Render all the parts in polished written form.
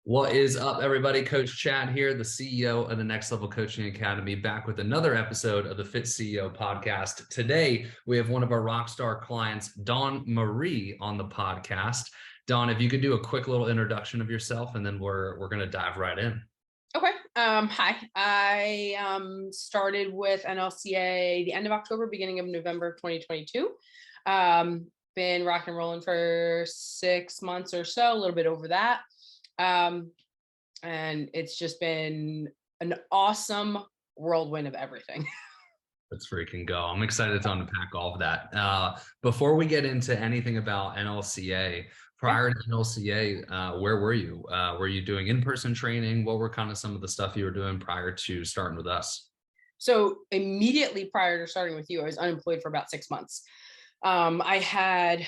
What is up, everybody? Coach Chad here, the CEO of the Next Level Coaching Academy, back with another episode of the Fit CEO podcast. Today, we have one of our Rockstar clients, DawnMarie, on the podcast. Dawn, if you could do a quick little introduction of yourself, and then we're going to dive right in. Okay. Hi. I started with NLCA the end of October, beginning of November of 2022. Been rock and rolling for 6 months or so, a little bit over that. And it's just been an awesome whirlwind of everything. Let's freaking go. I'm excited to unpack all of that. Before we get into anything about NLCA, prior to NLCA, where were you? Were you doing in-person training? What were kind of some of the stuff you were doing prior to starting with us? So immediately prior to starting with you, I was unemployed for about 6 months. I had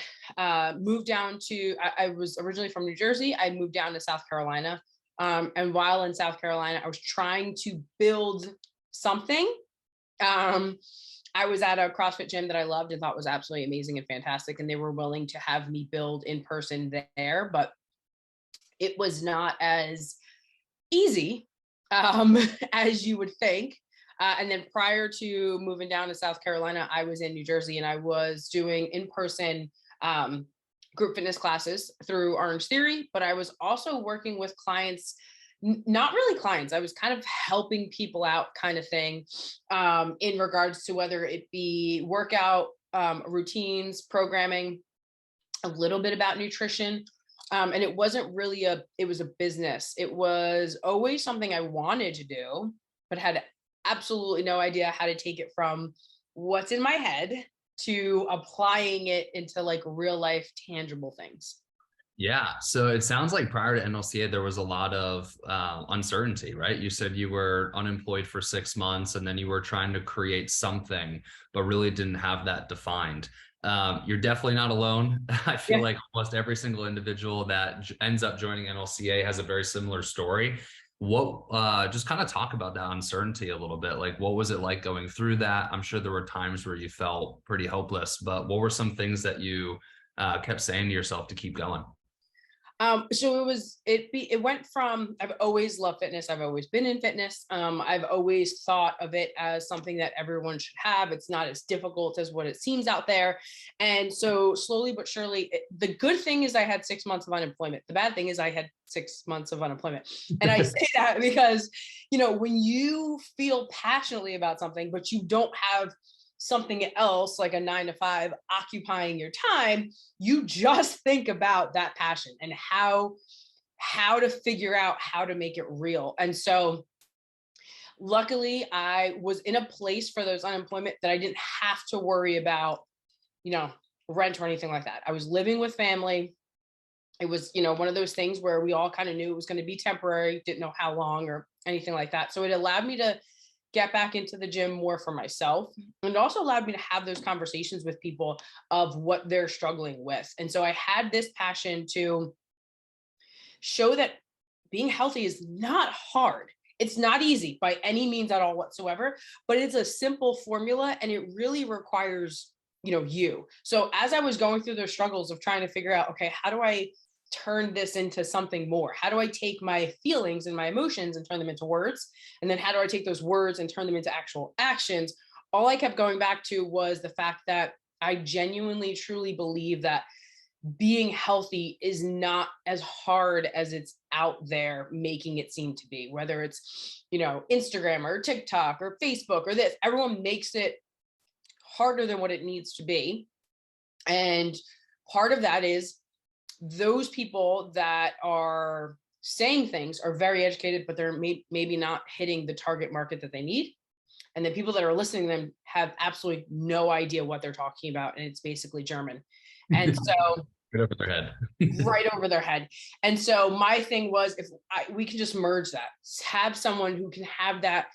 moved down to, I was originally from New Jersey. I moved down to South Carolina. And while in South Carolina, I was trying to build something. I was at a CrossFit gym that I loved and thought was absolutely amazing and fantastic. And they were willing to have me build in person there, but it was not as easy as you would think. And then prior to moving down to South Carolina, I was in New Jersey and I was doing in-person group fitness classes through Orange Theory, but I was also working with clients, not really clients. I was kind of helping people out kind of thing in regards to whether it be workout routines, programming, a little bit about nutrition. And it wasn't really it was a business. It was always something I wanted to do, but had absolutely no idea how to take it from what's in my head to applying it into like real life tangible things. Yeah. So it sounds like prior to NLCA, there was a lot of uncertainty, right? You said you were unemployed for 6 months and then you were trying to create something, but really didn't have that defined. You're definitely not alone. I feel like almost every single individual that ends up joining NLCA has a very similar story. Just kind of talk about that uncertainty a little bit. Like, what was it like going through that? I'm sure there were times where you felt pretty hopeless, but what were some things that you kept saying to yourself to keep going? So it went from, I've always loved fitness. I've always been in fitness. I've always thought of it as something that everyone should have. It's not as difficult as what it seems out there. And so slowly but surely, the good thing is I had 6 months of unemployment. The bad thing is I had 6 months of unemployment. And I say that because, when you feel passionately about something, but you don't have something else like a 9 to 5 occupying your time, you just think about that passion and how to figure out how to make it real. And so luckily I was in a place for those unemployment that I didn't have to worry about, rent or anything like that. I was living with family. It was, one of those things where we all kind of knew it was going to be temporary, didn't know how long or anything like that. So it allowed me to get back into the gym more for myself. And it also allowed me to have those conversations with people of what they're struggling with. And so I had this passion to show that being healthy is not hard. It's not easy by any means at all whatsoever, but it's a simple formula and it really requires, you. So as I was going through those struggles of trying to figure out, okay, how do I turn this into something more? How do I take my feelings and my emotions and turn them into words? And then how do I take those words and turn them into actual actions? All I kept going back to was the fact that I genuinely, truly believe that being healthy is not as hard as it's out there making it seem to be, whether it's, Instagram or TikTok or Facebook or this, everyone makes it harder than what it needs to be. And part of that is those people that are saying things are very educated, but they're maybe not hitting the target market that they need. And the people that are listening to them have absolutely no idea what they're talking about. And it's basically German. And so Right over their head. right over their head. And so my thing was, if we can just merge that, have someone who can have that,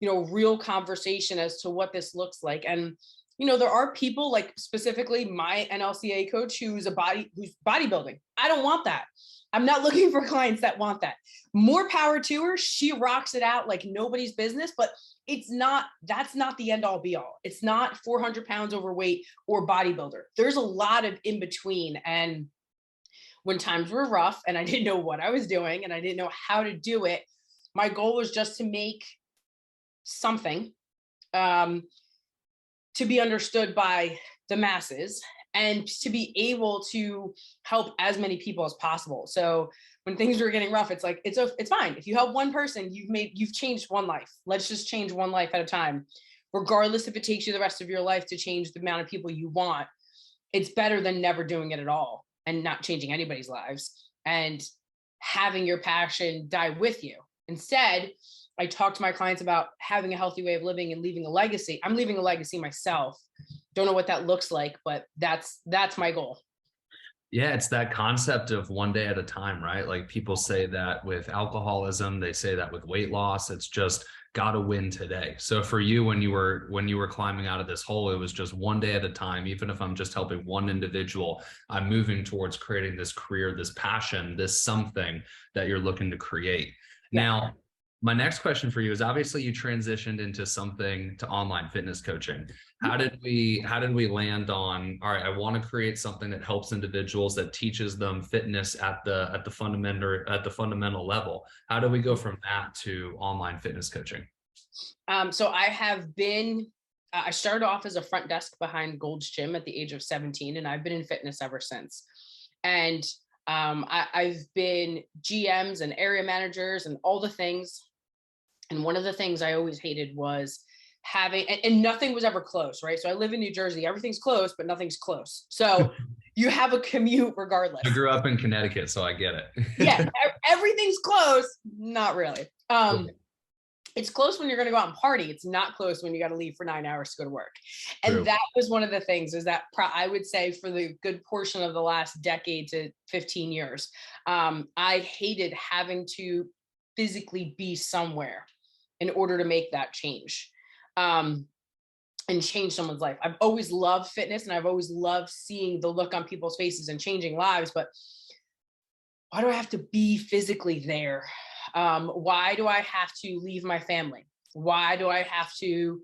real conversation as to what this looks like. And there are people like specifically my NLCA coach who's bodybuilding. I don't want that. I'm not looking for clients that want that. More power to her. She rocks it out like nobody's business, but that's not the end all be all. It's not 400 pounds overweight or bodybuilder. There's a lot of in between. And when times were rough and I didn't know what I was doing and I didn't know how to do it, my goal was just to make something um, to be understood by the masses and to be able to help as many people as possible. So when things were getting rough, it's like it's fine. If you help one person, you've changed one life. Let's just change one life at a time. Regardless if it takes you the rest of your life to change the amount of people you want, it's better than never doing it at all and not changing anybody's lives and having your passion die with you. Instead, I talk to my clients about having a healthy way of living and leaving a legacy. I'm leaving a legacy myself. Don't know what that looks like, but that's my goal. Yeah, it's that concept of one day at a time, right? Like people say that with alcoholism, they say that with weight loss, it's just got to win today. So for you, when you were climbing out of this hole, it was just one day at a time. Even if I'm just helping one individual, I'm moving towards creating this career, this passion, this something that you're looking to create. Yeah. Now, my next question for you is, obviously you transitioned into something to online fitness coaching. How did we land on, all right, I want to create something that helps individuals, that teaches them fitness at the fundamental level? How do we go from that to online fitness coaching? So I started off as a front desk behind Gold's Gym at the age of 17, and I've been in fitness ever since. And I've been GMs and area managers and all the things. And one of the things I always hated was having, and nothing was ever close, right? So I live in New Jersey, everything's close, but nothing's close. So you have a commute regardless. I grew up in Connecticut, so I get it. Yeah, everything's close. Not really. It's close when you're going to go out and party. It's not close when you got to leave for 9 hours to go to work. And True. that was one of the things, is that I would say for the good portion of the last decade to 15 years, I hated having to physically be somewhere in order to make that change and change someone's life. I've always loved fitness and I've always loved seeing the look on people's faces and changing lives, but why do I have to be physically there? Why do I have to leave my family? Why do I have to,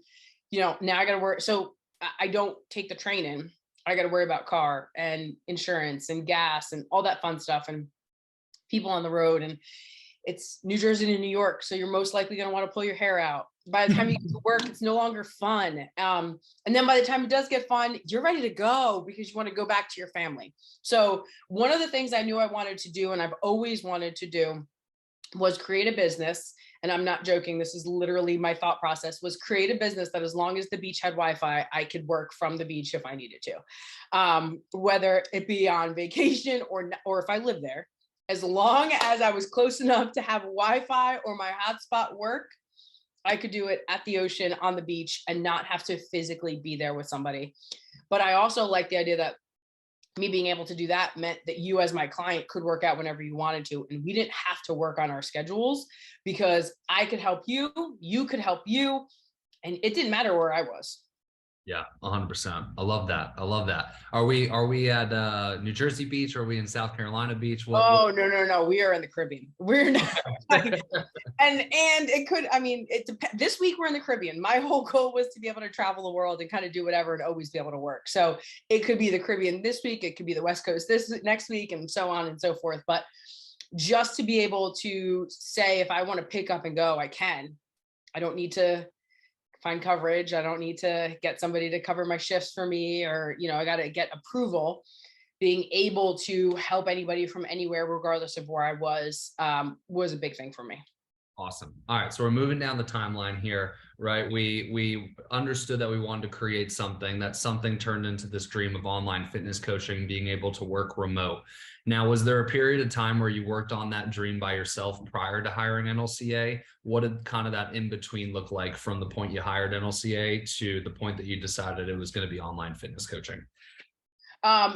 now I got to work. So I don't take the train in. I got to worry about car and insurance and gas and all that fun stuff and people on the road. And it's New Jersey to New York. So you're most likely going to want to pull your hair out. By the time you get to work, it's no longer fun. And then by the time it does get fun, you're ready to go because you want to go back to your family. So one of the things I knew I wanted to do, and I've always wanted to do, was create a business. And I'm not joking. This is literally my thought process, was create a business that as long as the beach had Wi-Fi, I could work from the beach if I needed to, whether it be on vacation or if I lived there. As long as I was close enough to have Wi-Fi or my hotspot work, I could do it at the ocean on the beach and not have to physically be there with somebody. But I also like the idea that me being able to do that meant that you as my client could work out whenever you wanted to. And we didn't have to work on our schedules because I could help you, you could help you. And it didn't matter where I was. Yeah, 100%. I love that. I love that. Are we at New Jersey Beach? Or are we in South Carolina Beach? No. We are in the Caribbean. We're not. and it could, it depends. This week we're in the Caribbean. My whole goal was to be able to travel the world and kind of do whatever and always be able to work. So it could be the Caribbean this week. It could be the West Coast this next week and so on and so forth. But just to be able to say, if I want to pick up and go, I can. I don't need to find coverage. I don't need to get somebody to cover my shifts for me, or, I got to get approval. Being able to help anybody from anywhere, regardless of where I was a big thing for me. Awesome. All right. So we're moving down the timeline here, right? We understood that we wanted to create something. That something turned into this dream of online fitness coaching, being able to work remote. Now, was there a period of time where you worked on that dream by yourself prior to hiring NLCA? What did kind of that in between look like from the point you hired NLCA to the point that you decided it was going to be online fitness coaching?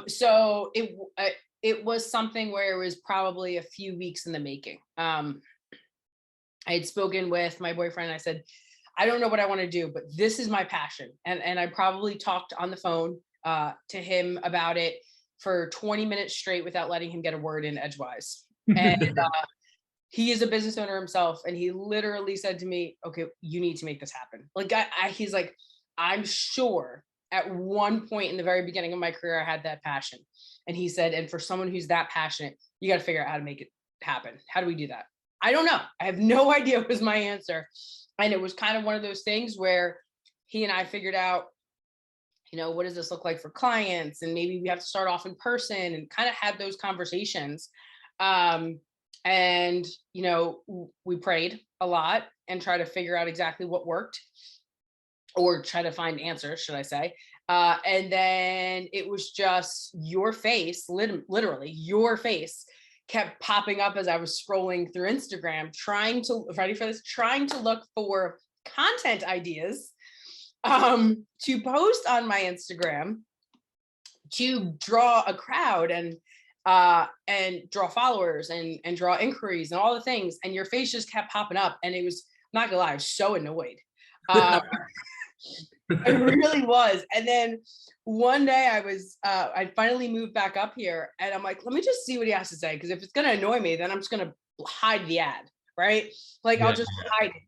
So it was something where it was probably a few weeks in the making. I had spoken with my boyfriend and I said, I don't know what I want to do, but this is my passion. And I probably talked on the phone to him about it for 20 minutes straight without letting him get a word in edgewise. And he is a business owner himself. And he literally said to me, okay, you need to make this happen. Like he's like, I'm sure at one point in the very beginning of my career, I had that passion. And he said, and for someone who's that passionate, you got to figure out how to make it happen. How do we do that? I don't know. I have no idea was my answer. And it was kind of one of those things where he and I figured out, what does this look like for clients? And maybe we have to start off in person and kind of had those conversations. And, we prayed a lot and tried to figure out exactly what worked, or try to find answers, should I say. And then it was just your face, literally your face kept popping up as I was scrolling through Instagram, trying to look for content ideas to post on my Instagram, to draw a crowd and draw followers and draw inquiries and all the things. And your face just kept popping up. And it was, I'm not gonna lie, I was so annoyed. I really was. And then one day I finally moved back up here, and I'm like, let me just see what he has to say. Because if it's going to annoy me, then I'm just going to hide the ad, right? Like, I'll just hide it.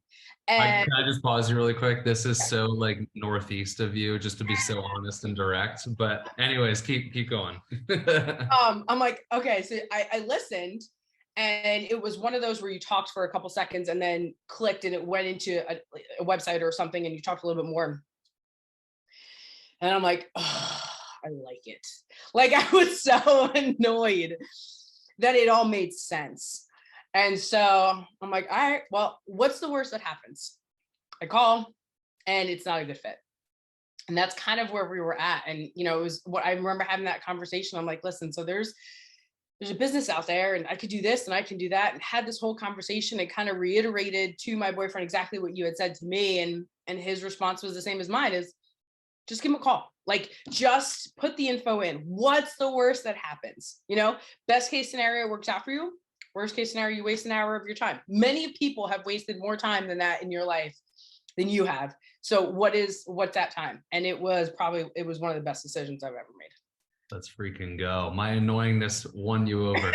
And can I just pause you really quick? This is so like northeast of you, just to be so honest and direct. But anyways, keep going. I'm like, okay, so I listened, and it was one of those where you talked for a couple seconds and then clicked and it went into a website or something, and you talked a little bit more. And I'm like, oh, I like it. Like, I was so annoyed that it all made sense. And so I'm like, all right, well, what's the worst that happens? I call and it's not a good fit. And that's kind of where we were at. And, it was what I remember having that conversation. I'm like, listen, so there's a business out there, and I could do this and I can do that, and had this whole conversation and kind of reiterated to my boyfriend exactly what you had said to me. And his response was the same as mine, is just give him a call. Like, just put the info in. What's the worst that happens? Best case scenario works out for you. Worst case scenario, you waste an hour of your time. Many people have wasted more time than that in your life than you have. So what's that time? And it was one of the best decisions I've ever made. Let's freaking go. My annoyingness won you over.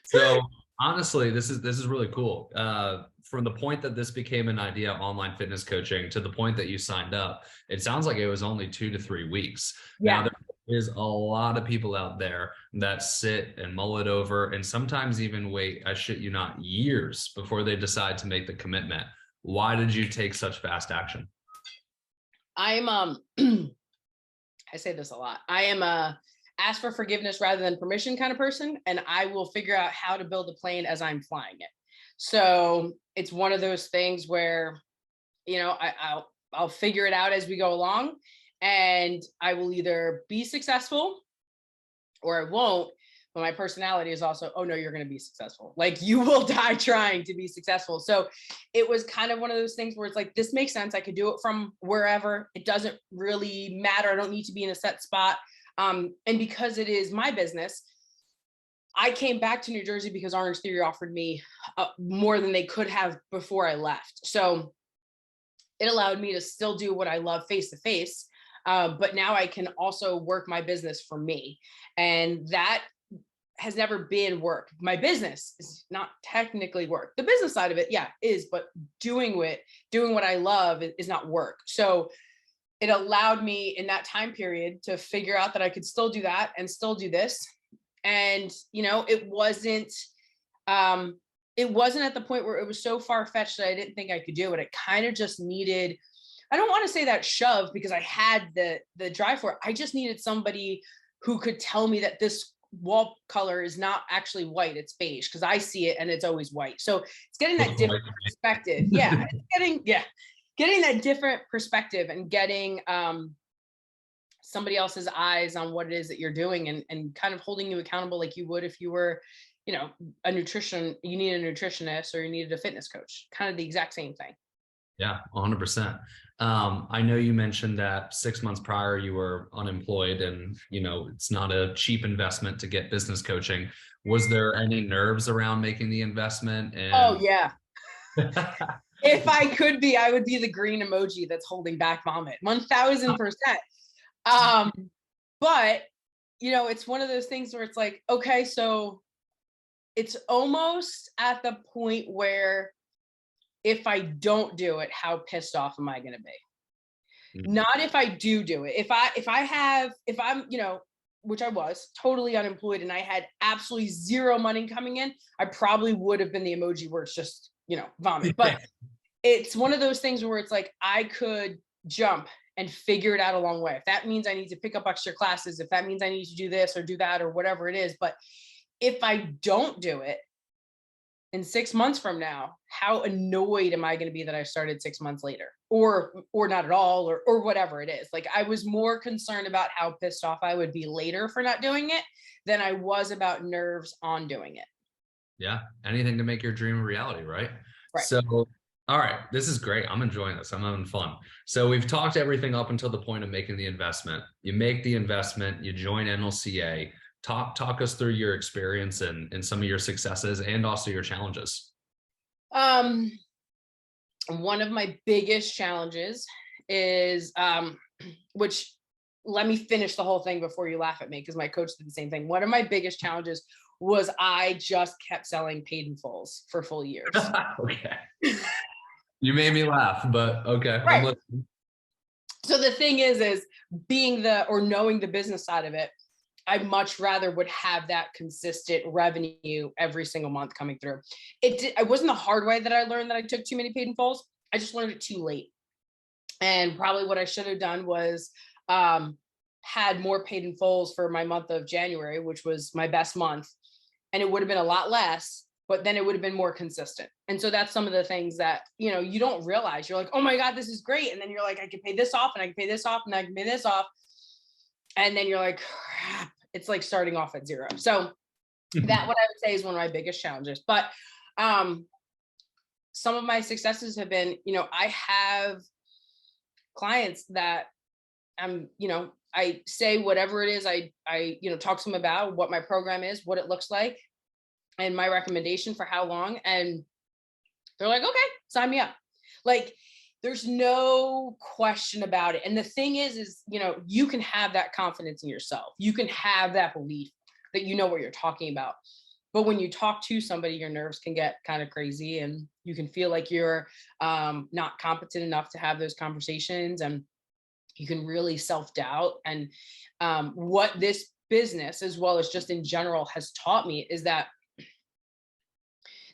So honestly, this is really cool. From the point that this became an idea, online fitness coaching, to the point that you signed up, it sounds like it was only 2 to 3 weeks. Yeah. Now, there is a lot of people out there that sit and mull it over, and sometimes even wait, I shit you not, years before they decide to make the commitment. Why did you take such fast action? I'm I say this a lot. I am a ask for forgiveness rather than permission kind of person, and I will figure out how to build a plane as I'm flying it. So it's one of those things where, I'll figure it out as we go along, and I will either be successful or I won't. But my personality is also, oh no, you're going to be successful. Like, you will die trying to be successful. So it was kind of one of those things where it's like, this makes sense. I could do it from wherever. It doesn't really matter. I don't need to be in a set spot. And because it is my business, I came back to New Jersey because Orange Theory offered me more than they could have before I left. So it allowed me to still do what I love face to face. But now I can also work my business for me. And that has never been work. My business is not technically work. The business side of it, yeah, is, but doing what I love is not work. So it allowed me in that time period to figure out that I could still do that and still do this. And, it wasn't at the point where it was so far-fetched that I didn't think I could do it. It kind of just needed, I don't want to say that shove, because I had the drive for it. I just needed somebody who could tell me that this wall color is not actually white, it's beige, because I see it and it's always white. So it's getting that different perspective. Yeah. Getting that different perspective and getting somebody else's eyes on what it is that you're doing, and kind of holding you accountable like you would if you were, you need a nutritionist or you needed a fitness coach, kind of the exact same thing. Yeah, 100%. I know you mentioned that 6 months prior you were unemployed, and it's not a cheap investment to get business coaching. Was there any nerves around making the investment? Oh yeah. If I could be, I would be the green emoji that's holding back vomit, 1000%. But it's one of those things where it's like, okay, so it's almost at the point where if I don't do it, how pissed off am I going to be? Mm. Not if I do it. If I'm, which I was totally unemployed and I had absolutely zero money coming in, I probably would have been the emoji where it's just, vomit. But it's one of those things where it's like, I could jump and figure it out along the way. If that means I need to pick up extra classes, if that means I need to do this or do that or whatever it is. But if I don't do it in 6 months from now, how annoyed am I going to be that I started 6 months later or not at all, or whatever it is. Like, I was more concerned about how pissed off I would be later for not doing it than I was about nerves on doing it. Yeah. Anything to make your dream a reality, right? Right. So, all right, this is great. I'm enjoying this. I'm having fun. So we've talked everything up until the point of making the investment. You make the investment, you join NLCA. Talk us through your experience and some of your successes and also your challenges. One of my biggest challenges is, which, let me finish the whole thing before you laugh at me, because my coach did the same thing. One of my biggest challenges was I just kept selling paid in fulls for full years. Okay. You made me laugh, but okay. Right. I'm listening. So the thing is being knowing the business side of it, I much rather would have that consistent revenue every single month coming through. It wasn't the hard way that I learned that I took too many paid in fulls. I just learned it too late. And probably what I should have done was had more paid in fulls for my month of January, which was my best month. And it would have been a lot less, but then it would have been more consistent. And so that's some of the things that, you don't realize. You're like, oh my God, this is great. And then you're like, I can pay this off and I can pay this off and I can pay this off. And then you're like, crap, it's like starting off at zero. So that, what I would say, is one of my biggest challenges. But some of my successes have been, I have clients that I say whatever it is, I talk to them about what my program is, what it looks like, and my recommendation for how long. And they're like, okay, sign me up. Like, there's no question about it. And the thing is, you can have that confidence in yourself. You can have that belief that you know what you're talking about. But when you talk to somebody, your nerves can get kind of crazy and you can feel like you're not competent enough to have those conversations. And you can really self-doubt. And what this business, as well as just in general, has taught me is that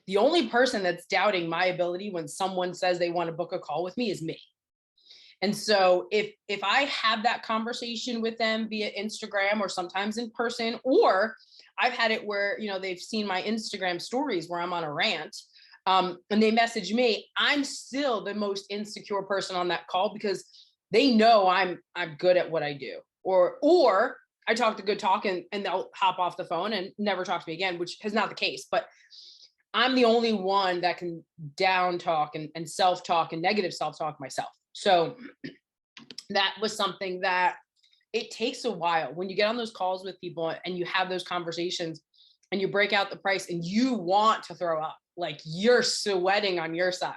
the only person that's doubting my ability when someone says they want to book a call with me is me. And so if I have that conversation with them via Instagram or sometimes in person, or I've had it where, they've seen my Instagram stories where I'm on a rant, and they message me, I'm still the most insecure person on that call because they know I'm good at what I do. Or I talk the good talk and they'll hop off the phone and never talk to me again, which is not the case. But I'm the only one that can down talk and self-talk and negative self-talk myself. So that was something that it takes a while when you get on those calls with people and you have those conversations and you break out the price and you want to throw up, like you're sweating on your side.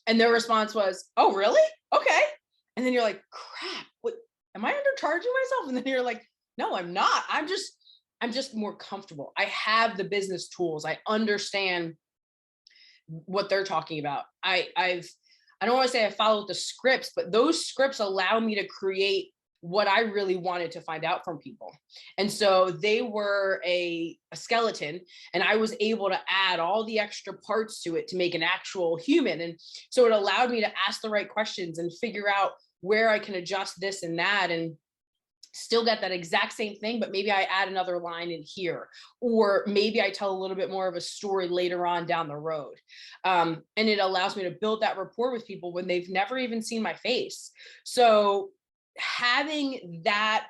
And their response was, oh, really? Okay. And then you're like, crap, what, am I undercharging myself? And then you're like, no, I'm not. I'm just more comfortable. I have the business tools. I understand what they're talking about. I don't want to say I followed the scripts, but those scripts allow me to create what I really wanted to find out from people. And so they were a skeleton, and I was able to add all the extra parts to it to make an actual human. And so it allowed me to ask the right questions and figure out where I can adjust this and that and still get that exact same thing, but maybe I add another line in here, or maybe I tell a little bit more of a story later on down the road. And it allows me to build that rapport with people when they've never even seen my face. So having that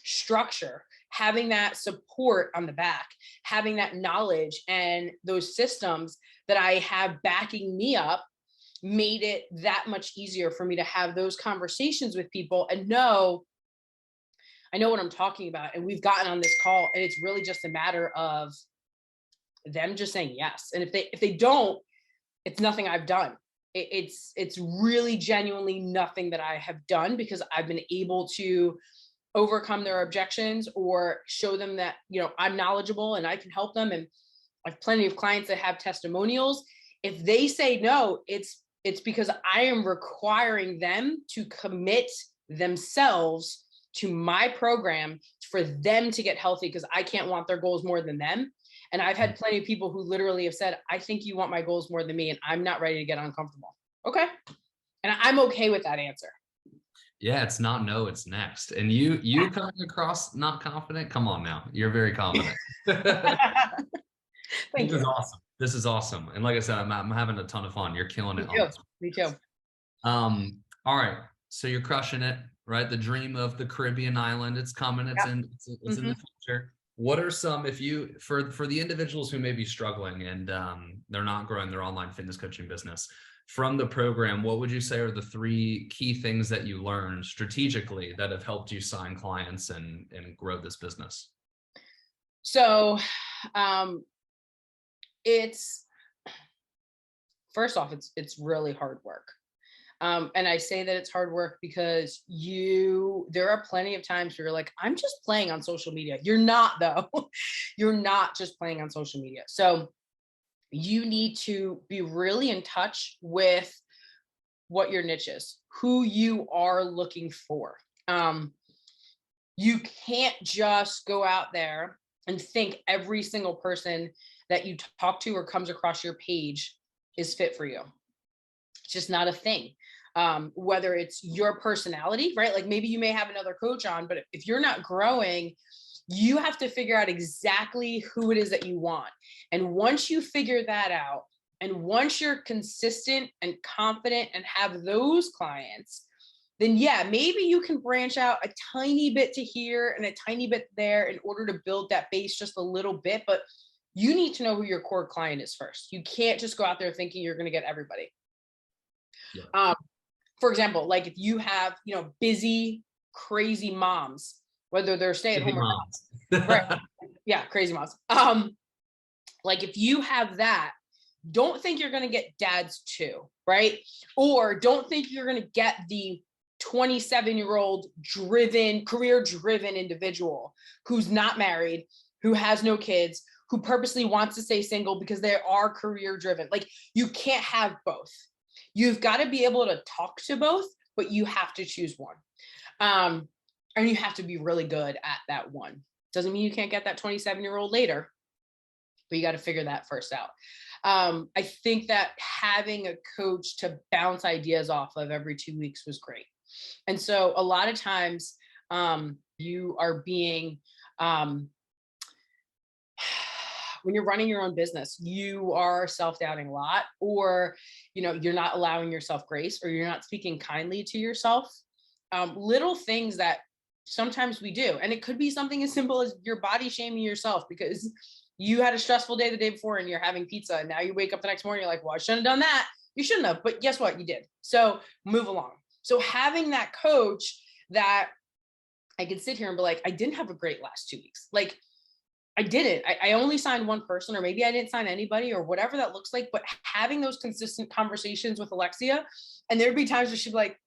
structure, having that support on the back, having that knowledge and those systems that I have backing me up made it that much easier for me to have those conversations with people and I know what I'm talking about. And we've gotten on this call and it's really just a matter of them just saying yes. And if they don't, it's nothing I've done. It's really genuinely nothing that I have done because I've been able to overcome their objections or show them that, I'm knowledgeable and I can help them. And I have plenty of clients that have testimonials. If they say no, it's because I am requiring them to commit themselves to my program for them to get healthy, because I can't want their goals more than them. And I've had plenty of people who literally have said, I think you want my goals more than me, and I'm not ready to get uncomfortable. Okay. And I'm okay with that answer. Yeah, it's not no, it's next. And you coming across not confident? Come on now. You're very confident. Thank This is you. awesome. This is awesome. And like I said, I'm having a ton of fun. You're killing Me it on too. this. Me too. All right. So you're crushing it, right? The dream of the Caribbean island, it's coming. It's Yep. in the future. What are some, if you, for the individuals who may be struggling and they're not growing their online fitness coaching business, from the program, what would you say are the 3 key things that you learned strategically that have helped you sign clients and grow this business? So it's, first off, it's really hard work. And I say that it's hard work because there are plenty of times where you're like, I'm just playing on social media. You're not, though. You're not just playing on social media. So you need to be really in touch with what your niche is, who you are looking for. You can't just go out there and think every single person that you talk to or comes across your page is fit for you. It's just not a thing. Whether it's your personality, right? Like maybe you may have another coach on, but if you're not growing, you have to figure out exactly who it is that you want. And once you figure that out, and once you're consistent and confident and have those clients, then yeah, maybe you can branch out a tiny bit to here and a tiny bit there in order to build that base just a little bit. But you need to know who your core client is first. You can't just go out there thinking you're going to get everybody. Yeah. For example, like if you have, busy, crazy moms, whether they're stay-at-home or not, right? Yeah, crazy moms. Like if you have that, don't think you're going to get dads too, right? Or don't think you're going to get the 27-year-old career-driven individual who's not married, who has no kids, who purposely wants to stay single because they are career-driven. Like you can't have both. You've got to be able to talk to both, but you have to choose one. And you have to be really good at that one. Doesn't mean you can't get that 27-year-old later, but you got to figure that first out. I think that having a coach to bounce ideas off of every 2 weeks was great. And so a lot of times you are being, when you're running your own business, you are self-doubting a lot, or, you're not allowing yourself grace, or you're not speaking kindly to yourself. Little things that sometimes we do. And it could be something as simple as your body shaming yourself because you had a stressful day the day before and you're having pizza. And now you wake up the next morning, you're like, well, I shouldn't have done that. You shouldn't have, but guess what? You did. So move along. So having that coach that I could sit here and be like, I didn't have a great last 2 weeks. Like I didn't. I only signed one person, or maybe I didn't sign anybody, or whatever that looks like. But having those consistent conversations with Alexia, and there'd be times where she'd be like,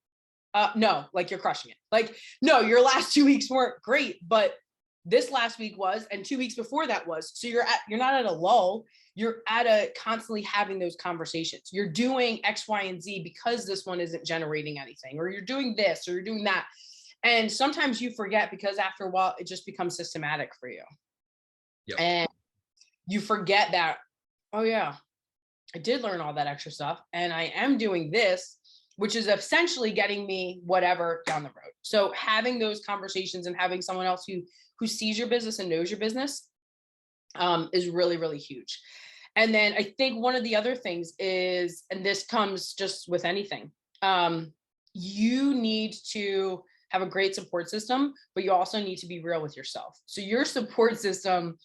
no, like you're crushing it. Like, no, your last 2 weeks weren't great, but this last week was, and 2 weeks before that was. So you're not at a lull. You're at a constantly having those conversations. You're doing X, Y, and Z because this one isn't generating anything, or you're doing this, or you're doing that. And sometimes you forget because after a while, it just becomes systematic for you. Yep. And you forget that, oh yeah, I did learn all that extra stuff and I am doing this, which is essentially getting me whatever down the road. So having those conversations and having someone else who sees your business and knows your business is really, really huge. And then I think one of the other things is, and this comes just with anything, you need to have a great support system, but you also need to be real with yourself. So your support system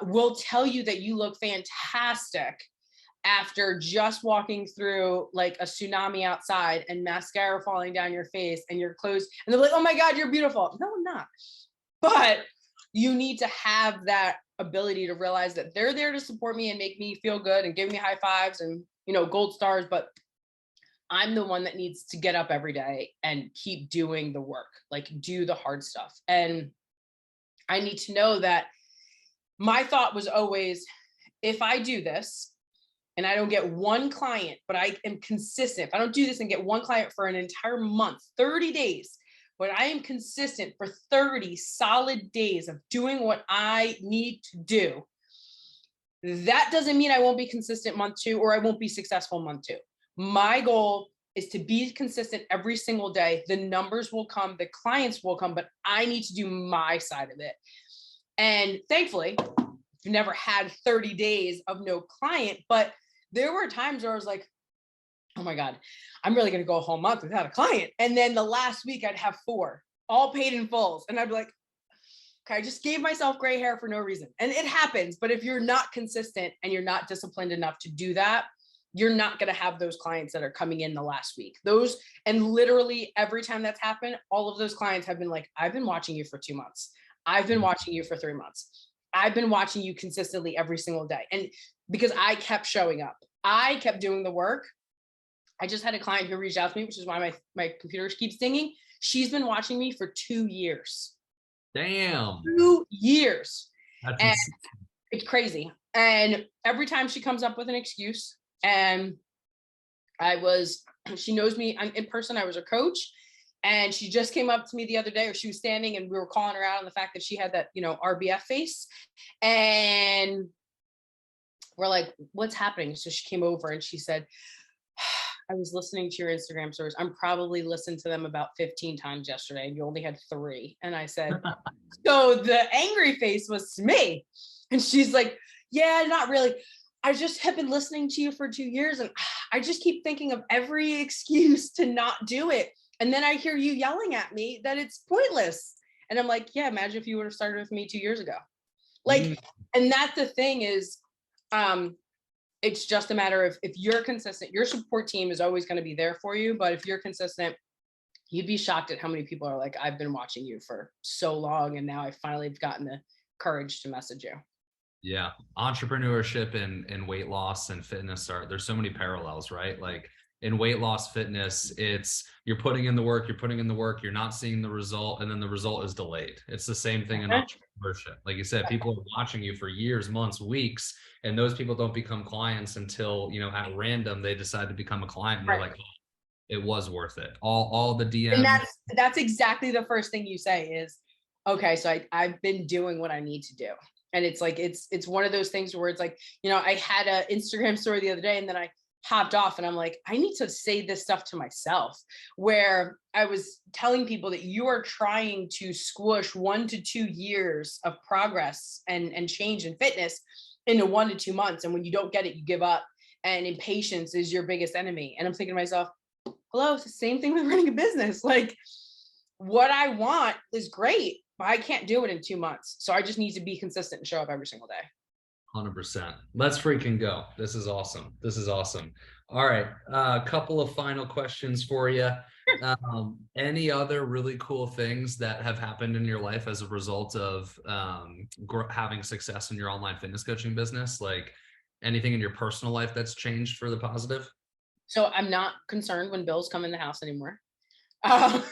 will tell you that you look fantastic after just walking through like a tsunami outside and mascara falling down your face and your clothes, and they're like, oh my God, you're beautiful. No, I'm not. But you need to have that ability to realize that they're there to support me and make me feel good and give me high fives and, gold stars. But I'm the one that needs to get up every day and keep doing the work, like do the hard stuff. And I need to know that my thought was always, if I do this and I don't get one client, but I am consistent, if I don't do this and get one client for an entire month, 30 days, but I am consistent for 30 solid days of doing what I need to do, that doesn't mean I won't be consistent month 2 or I won't be successful month 2. My goal is to be consistent every single day. The numbers will come, the clients will come, but I need to do my side of it. And thankfully, I've never had 30 days of no client, but there were times where I was like, oh my God, I'm really going to go a whole month without a client. And then the last week I'd have 4, all paid in fulls. And I'd be like, okay, I just gave myself gray hair for no reason. And it happens. But if you're not consistent and you're not disciplined enough to do that, you're not going to have those clients that are coming in the last week. Those, and literally every time that's happened, all of those clients have been like, I've been watching you for 2 months. I've been watching you for 3 months. I've been watching you consistently every single day. And because I kept showing up, I kept doing the work. I just had a client who reached out to me, which is why my computer keeps dinging. She's been watching me for 2 years. Damn. 2 years. That's And insane. it's crazy. And every time she comes up with an excuse, and she knows me in person, I was her coach. And she just came up to me the other day, or she was standing and we were calling her out on the fact that she had that, RBF face. And we're like, what's happening? So she came over and she said, I was listening to your Instagram stories. I'm probably listened to them about 15 times yesterday, and you only had 3. And I said, so the angry face was to me. And she's like, yeah, not really. I just have been listening to you for 2 years, and I just keep thinking of every excuse to not do it. And then I hear you yelling at me that it's pointless. And I'm like, yeah, imagine if you would have started with me 2 years ago. Like, and that's the thing is, it's just a matter of, if you're consistent, your support team is always going to be there for you. But if you're consistent, you'd be shocked at how many people are like, I've been watching you for so long, and now I finally have gotten the courage to message you. Yeah. Entrepreneurship and weight loss and fitness there's so many parallels, right? Like in weight loss fitness, it's you're putting in the work, you're not seeing the result, and then the result is delayed. It's the same thing in entrepreneurship. Like you said, people are watching you for years, months, weeks, and those people don't become clients until, at random, they decide to become a client, and they're like, oh, it was worth it. All the DMs. And that's exactly the first thing you say is, okay, so I've been doing what I need to do. And it's like, it's one of those things where it's like, I had an Instagram story the other day, and then I hopped off and I'm like, I need to say this stuff to myself, where I was telling people that you are trying to squish 1 to 2 years of progress and change in fitness into 1 to 2 months. And when you don't get it, you give up, and impatience is your biggest enemy. And I'm thinking to myself, hello, it's the same thing with running a business. Like, what I want is great, but I can't do it in 2 months. So I just need to be consistent and show up every single day. 100%. Let's freaking go. This is awesome. All right. A couple of final questions for you. Any other really cool things that have happened in your life as a result of having success in your online fitness coaching business? Like anything in your personal life that's changed for the positive? So I'm not concerned when bills come in the house anymore. I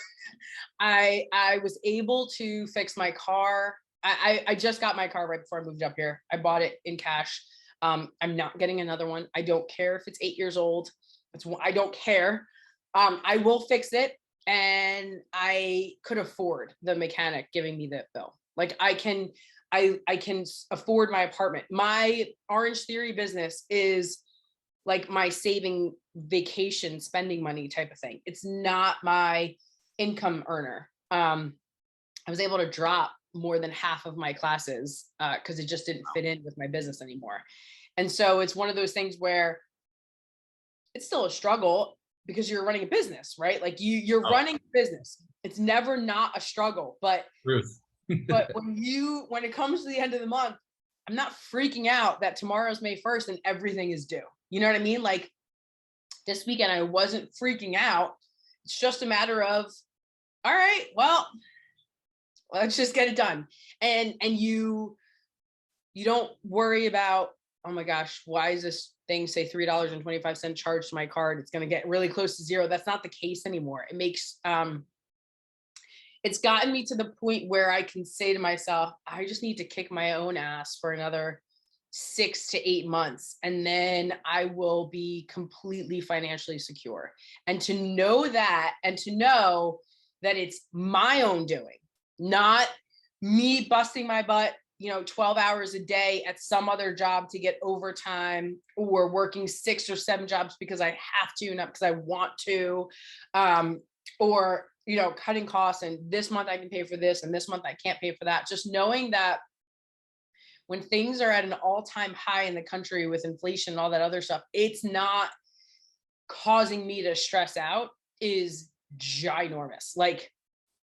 was able to fix my car. I just got my car right before I moved up here. I bought it in cash. I'm not getting another one. I don't care if it's 8 years old. I don't care. I will fix it. And I could afford the mechanic giving me the bill. Like I can afford my apartment. My Orange Theory business is like my saving vacation spending money type of thing. It's not my income earner. I was able to drop more than half of my classes because it just didn't fit in with my business anymore. And so it's one of those things where it's still a struggle because you're running a business, right? Like you're running a business. It's never not a struggle, but but when it comes to the end of the month, I'm not freaking out that tomorrow's May 1st and everything is due. You know what I mean? Like this weekend, I wasn't freaking out. It's just a matter of, all right, well, let's just get it done. And you don't worry about, oh my gosh, why is this thing say $3.25 charge to my card? It's going to get really close to zero. That's not the case anymore. It makes, it's gotten me to the point where I can say to myself, I just need to kick my own ass for another 6 to 8 months, and then I will be completely financially secure. And to know that, and to know that it's my own doing, not me busting my butt, 12 hours a day at some other job to get overtime, or working 6 or 7 jobs because I have to, not because I want to, or, cutting costs, and this month I can pay for this and this month I can't pay for that. Just knowing that when things are at an all-time high in the country with inflation and all that other stuff, it's not causing me to stress out is ginormous, like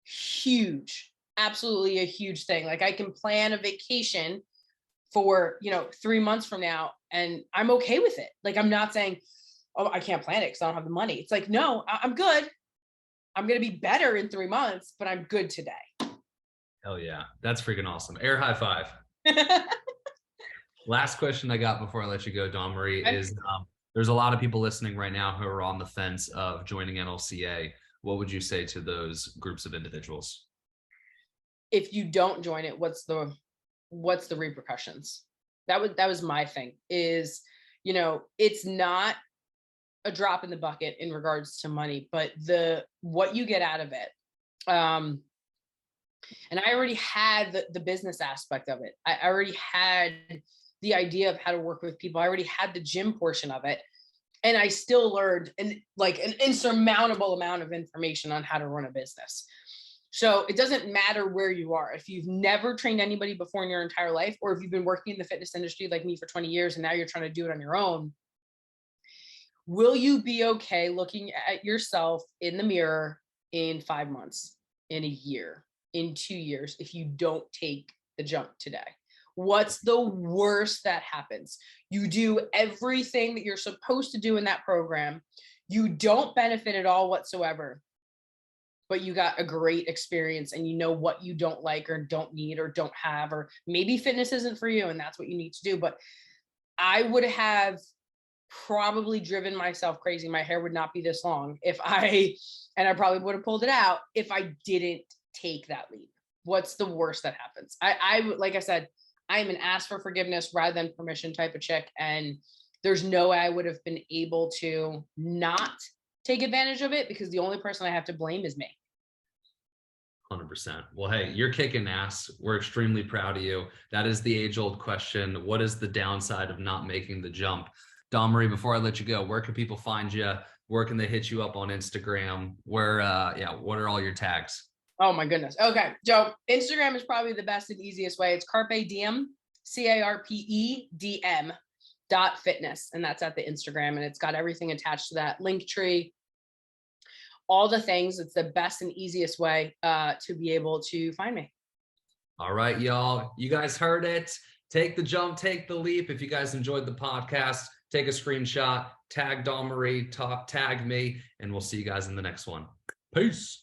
huge, absolutely a huge thing. Like I can plan a vacation for, 3 months from now and I'm okay with it. Like I'm not saying, oh, I can't plan it because I don't have the money. It's like, no, I'm good. I'm going to be better in 3 months, but I'm good today. Hell yeah. That's freaking awesome. Air high five. Last question I got before I let you go, DawnMarie, is there's a lot of people listening right now who are on the fence of joining NLCA. What would you say to those groups of individuals? If you don't join it, what's the repercussions? That was my thing is, it's not a drop in the bucket in regards to money, but what you get out of it. And I already had the business aspect of it. I already had the idea of how to work with people. I already had the gym portion of it. And I still learned an insurmountable amount of information on how to run a business. So it doesn't matter where you are. If you've never trained anybody before in your entire life, or if you've been working in the fitness industry like me for 20 years and now you're trying to do it on your own, will you be okay looking at yourself in the mirror in 5 months, in a year, in 2 years, if you don't take the jump today? What's the worst that happens? You do everything that you're supposed to do in that program. You don't benefit at all whatsoever, but you got a great experience and you know what you don't like or don't need or don't have, or maybe fitness isn't for you and that's what you need to do. But I would have probably driven myself crazy. My hair would not be this long and I probably would have pulled it out if I didn't take that leap. What's the worst that happens? Like I said, I am an ask for forgiveness rather than permission type of chick. And there's no way I would have been able to not take advantage of it, because the only person I have to blame is me. 100%. Well, hey, you're kicking ass. We're extremely proud of you. That is the age-old question. What is the downside of not making the jump? DawnMarie, before I let you go, where can people find you? Where can they hit you up on Instagram? What are all your tags? Oh my goodness. Okay. So Instagram is probably the best and easiest way. It's Carpe Diem, CARPEDM .fitness. And that's at the Instagram. And it's got everything attached to that link tree, all the things. It's the best and easiest way to be able to find me. All right, y'all. You guys heard it. Take the jump, take the leap. If you guys enjoyed the podcast, take a screenshot, tag DawnMarie, tag me, and we'll see you guys in the next one. Peace.